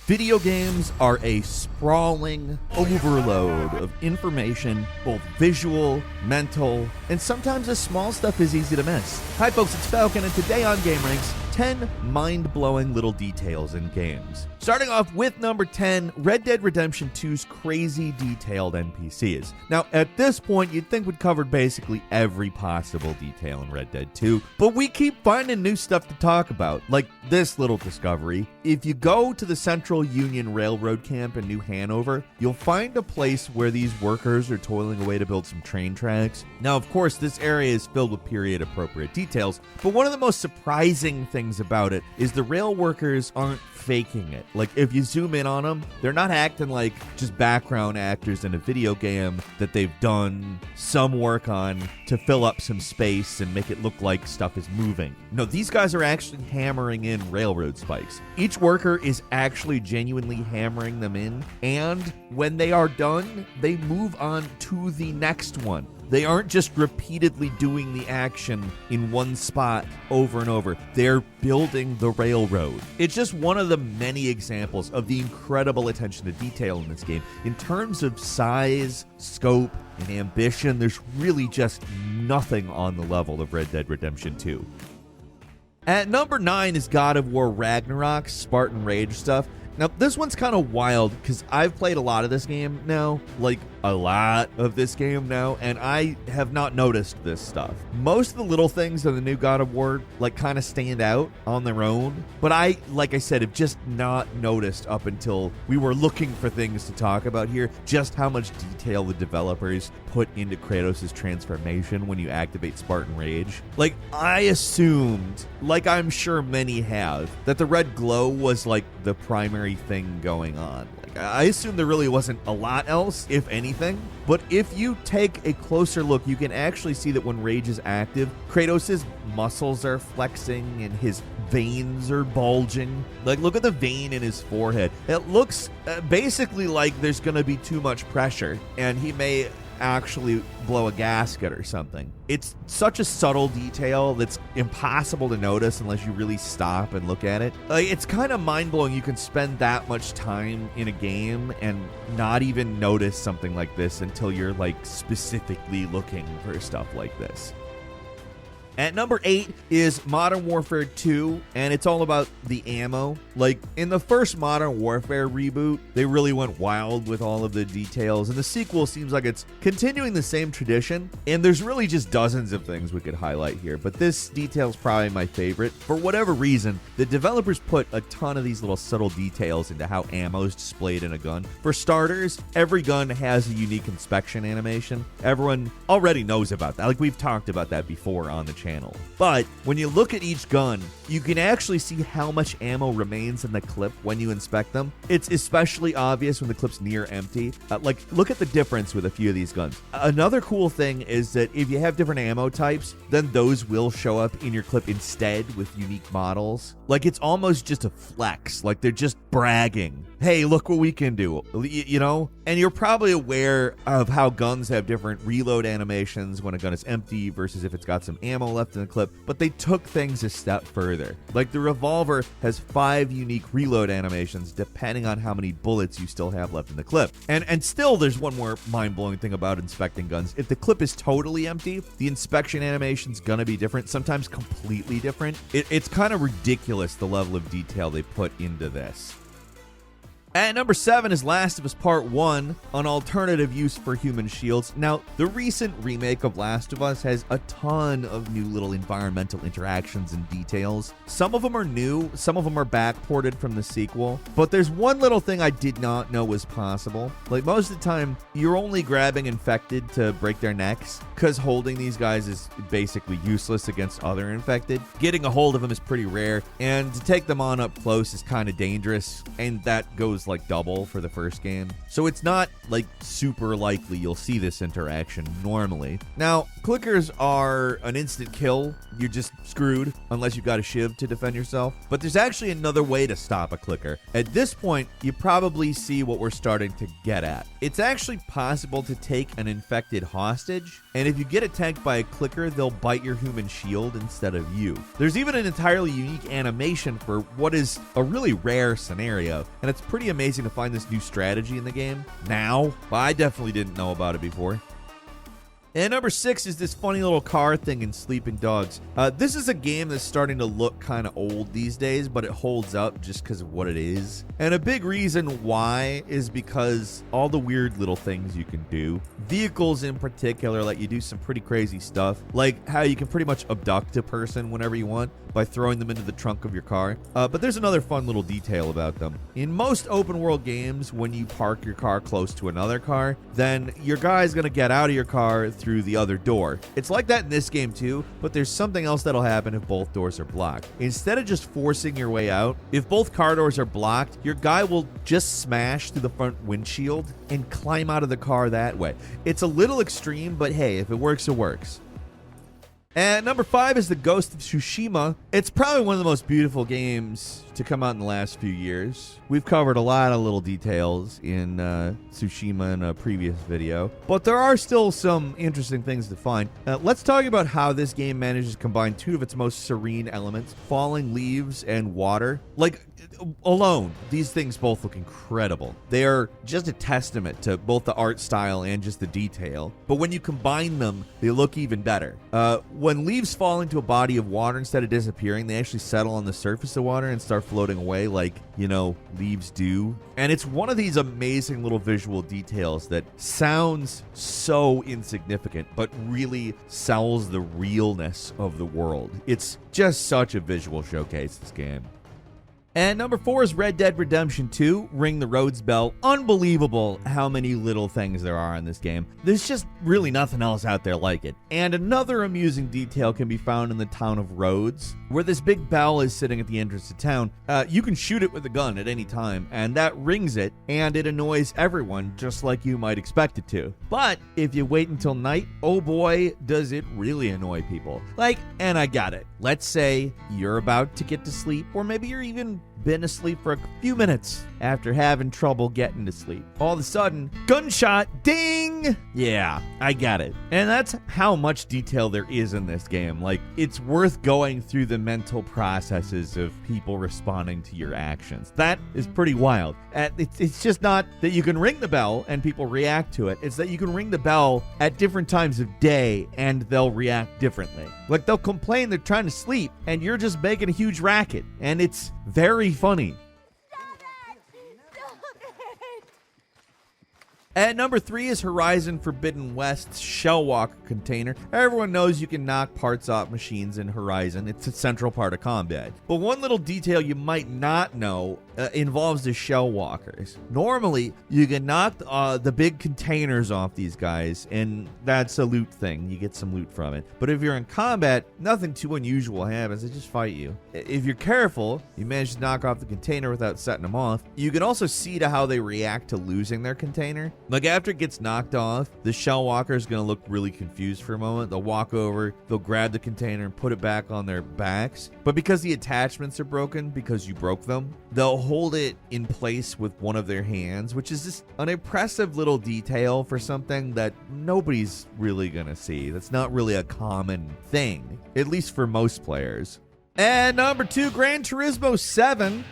Video games are a sprawling overload of information, both visual, mental, and sometimes the small stuff is easy to miss. Hi folks, it's Falcon, and today on gameranx, 10 mind-blowing little details in games. Starting off with number 10, Red Dead Redemption 2's crazy detailed NPCs. Now, at this point, you'd think we'd covered basically every possible detail in Red Dead 2, but we keep finding new stuff to talk about, like this little discovery. If you go to the Central Union Railroad camp in New Hanover, you'll find a place where these workers are toiling away to build some train tracks. Now, of course, this area is filled with period-appropriate details, but one of the most surprising things about it is the rail workers aren't faking it. Like, if you zoom in on them, they're not acting like just background actors in a video game that they've done some work on to fill up some space and make it look like stuff is moving. No, these guys are actually hammering in railroad spikes. Each worker is actually genuinely hammering them in, and when they are done, they move on to the next one. They aren't just repeatedly doing the action in one spot over and over. They're building the railroad. It's just one of the many examples of the incredible attention to detail in this game. In terms of size, scope, and ambition, there's really just nothing on the level of Red Dead Redemption 2. At number 9 is God of War Ragnarok's Spartan Rage stuff. Now, this one's kind of wild because I've played a lot of this game now, like a lot of this game now, and I have not noticed this stuff. Most of the little things in the new God of War, like, kind of stand out on their own, but I, like I said, have just not noticed up until we were looking for things to talk about here, just how much detail the developers put into Kratos' transformation when you activate Spartan Rage. Like, I assumed, like I'm sure many have, that the red glow was, like, the primary thing going on. Like, I assume there really wasn't a lot else, if anything. But if you take a closer look, you can actually see that when Rage is active, Kratos' muscles are flexing and his veins are bulging. Like, look at the vein in his forehead. It looks basically like there's going to be too much pressure, and he may actually blow a gasket or something. It's such a subtle detail that's impossible to notice unless you really stop and look at it. Like, it's kind of mind-blowing you can spend that much time in a game and not even notice something like this until you're, like, specifically looking for stuff like this. At number 8 is Modern Warfare 2, and it's all about the ammo. Like, in the first Modern Warfare reboot, they really went wild with all of the details, and the sequel seems like it's continuing the same tradition, and there's really just dozens of things we could highlight here, but this detail is probably my favorite. For whatever reason, the developers put a ton of these little subtle details into how ammo is displayed in a gun. For starters, every gun has a unique inspection animation. Everyone already knows about that. Like, we've talked about that before on the channel. But when you look at each gun, you can actually see how much ammo remains in the clip when you inspect them. It's especially obvious when the clip's near empty. Like, look at the difference with a few of these guns. Another cool thing is that if you have different ammo types, then those will show up in your clip instead with unique models. Like, it's almost just a flex. Like, they're just bragging. Hey, look what we can do, you know? And you're probably aware of how guns have different reload animations when a gun is empty versus if it's got some ammo left in the clip, but they took things a step further. Like, the revolver has 5 unique reload animations depending on how many bullets you still have left in the clip. And still, there's one more mind-blowing thing about inspecting guns. If the clip is totally empty, the inspection animation's gonna be different, sometimes completely different. It's kind of ridiculous the level of detail they put into this. At number 7 is Last of Us Part 1, an alternative use for human shields. Now, the recent remake of Last of Us has a ton of new little environmental interactions and details. Some of them are new, some of them are backported from the sequel, but there's one little thing I did not know was possible. Like, most of the time, you're only grabbing infected to break their necks, because holding these guys is basically useless against other infected. Getting a hold of them is pretty rare, and to take them on up close is kind of dangerous, and that goes was like double for the first game. So it's not like super likely you'll see this interaction normally. Now, clickers are an instant kill. You're just screwed unless you've got a shiv to defend yourself. But there's actually another way to stop a clicker. At this point, you probably see what we're starting to get at. It's actually possible to take an infected hostage, and if you get attacked by a clicker, they'll bite your human shield instead of you. There's even an entirely unique animation for what is a really rare scenario, and it's pretty amazing to find this new strategy in the game now. But I definitely didn't know about it before. And number 6 is this funny little car thing in Sleeping Dogs. This is a game that's starting to look kind of old these days, but it holds up just because of what it is. And a big reason why is because all the weird little things you can do. Vehicles in particular let you do some pretty crazy stuff, like how you can pretty much abduct a person whenever you want by throwing them into the trunk of your car. But there's another fun little detail about them. In most open world games, when you park your car close to another car, then your guy's gonna get out of your car through the other door. It's like that in this game too, but there's something else that'll happen if both doors are blocked. Instead of just forcing your way out, if both car doors are blocked, your guy will just smash through the front windshield and climb out of the car that way. It's a little extreme, but hey, if it works, it works. And number 5 is the Ghost of Tsushima. It's probably one of the most beautiful games to come out in the last few years. We've covered a lot of little details in Tsushima in a previous video, but there are still some interesting things to find. Let's talk about how this game manages to combine two of its most serene elements, falling leaves and water. Like, alone, these things both look incredible. They are just a testament to both the art style and just the detail, but when you combine them, they look even better. When leaves fall into a body of water, instead of disappearing, they actually settle on the surface of water and start floating away like, you know, leaves do. And it's one of these amazing little visual details that sounds so insignificant, but really sells the realness of the world. It's just such a visual showcase, this game. And number 4 is Red Dead Redemption 2, Ring the Rhodes Bell. Unbelievable how many little things there are in this game. There's just really nothing else out there like it. And another amusing detail can be found in the town of Rhodes, where this big bell is sitting at the entrance to town. You can shoot it with a gun at any time, and that rings it, and it annoys everyone, just like you might expect it to. But if you wait until night, oh boy, does it really annoy people. Like, and I got it. Let's say you're about to get to sleep, or maybe you're even been asleep for a few minutes after having trouble getting to sleep. All of a sudden, gunshot, ding! Yeah, I got it. And that's how much detail there is in this game. Like, it's worth going through the mental processes of people responding to your actions. That is pretty wild. It's just not that you can ring the bell and people react to it. It's that you can ring the bell at different times of day and they'll react differently. Like, they'll complain they're trying to sleep and you're just making a huge racket. And it's very funny. At number 3 is Horizon Forbidden West's Shellwalker container. Everyone knows you can knock parts off machines in Horizon. It's a central part of combat. But one little detail you might not know involves the Shellwalkers. Normally, you can knock the big containers off these guys, and that's a loot thing. You get some loot from it. But if you're in combat, nothing too unusual happens. They just fight you. If you're careful, you manage to knock off the container without setting them off. You can also see to how they react to losing their container. Like, after it gets knocked off, the shell walker is going to look really confused for a moment. They'll walk over, they'll grab the container and put it back on their backs. But because the attachments are broken, because you broke them, they'll hold it in place with one of their hands, which is just an impressive little detail for something that nobody's really going to see. That's not really a common thing, at least for most players. And number 2, Gran Turismo 7.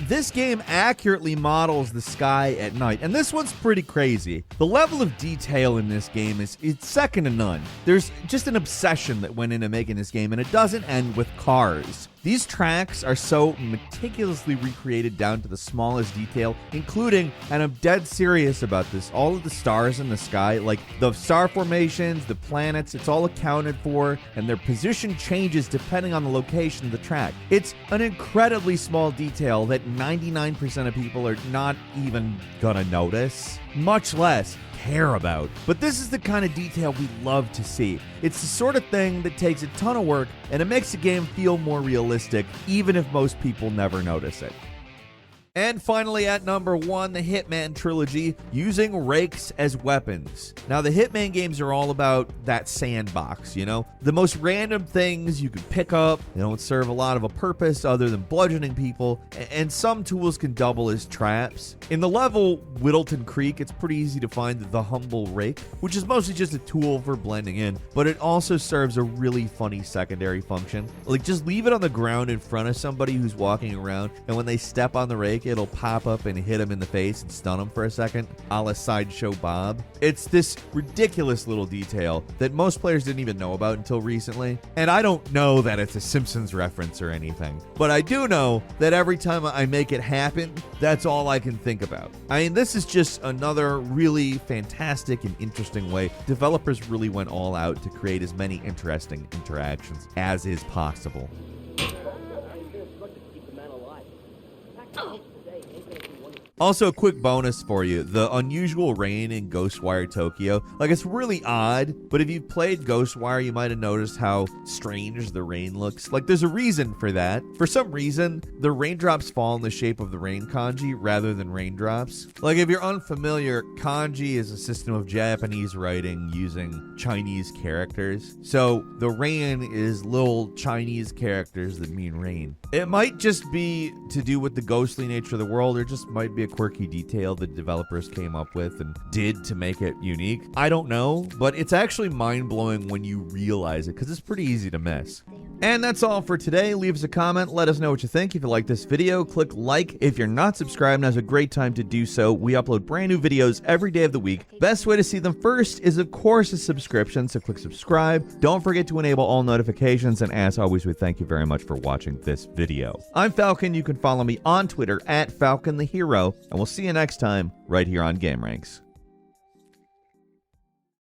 This game accurately models the sky at night, and this one's pretty crazy. The level of detail in this game it's second to none. There's just an obsession that went into making this game, and it doesn't end with cars. These tracks are so meticulously recreated down to the smallest detail, including, and I'm dead serious about this, all of the stars in the sky, like the star formations, the planets, it's all accounted for, and their position changes depending on the location of the track. It's an incredibly small detail that 99% of people are not even gonna notice, much less care about. But this is the kind of detail we love to see. It's the sort of thing that takes a ton of work, and it makes the game feel more realistic, even if most people never notice it. And finally at number 1, the Hitman trilogy, using rakes as weapons. Now the Hitman games are all about that sandbox, you know? The most random things you can pick up, they don't serve a lot of a purpose other than bludgeoning people, and some tools can double as traps. In the level Whittleton Creek, it's pretty easy to find the humble rake, which is mostly just a tool for blending in, but it also serves a really funny secondary function. Like, just leave it on the ground in front of somebody who's walking around, and when they step on the rake, it'll pop up and hit them in the face and stun them for a second, a la Sideshow Bob. It's this ridiculous little detail that most players didn't even know about until recently, and I don't know that it's a Simpsons reference or anything, but I do know that every time I make it happen, that's all I can think about. I mean, this is just another really fantastic and interesting way developers really went all out to create as many interesting interactions as is possible. Also, a quick bonus for you, the unusual rain in Ghostwire Tokyo. Like, it's really odd, but if you've played Ghostwire, you might have noticed how strange the rain looks. Like, there's a reason for that. For some reason, the raindrops fall in the shape of the rain kanji rather than raindrops. Like, if you're unfamiliar, kanji is a system of Japanese writing using Chinese characters. So, the rain is little Chinese characters that mean rain. It might just be to do with the ghostly nature of the world, or just might be a quirky detail the developers came up with and did to make it unique. I don't know, but it's actually mind-blowing when you realize it, because it's pretty easy to miss. And that's all for today. Leave us a comment. Let us know what you think. If you like this video, click like. If you're not subscribed, now's a great time to do so. We upload brand new videos every day of the week. Best way to see them first is, of course, a subscription, so click subscribe. Don't forget to enable all notifications, and as always, we thank you very much for watching this video. I'm Falcon. You can follow me on Twitter at Falcon the Hero, and we'll see you next time right here on gameranx.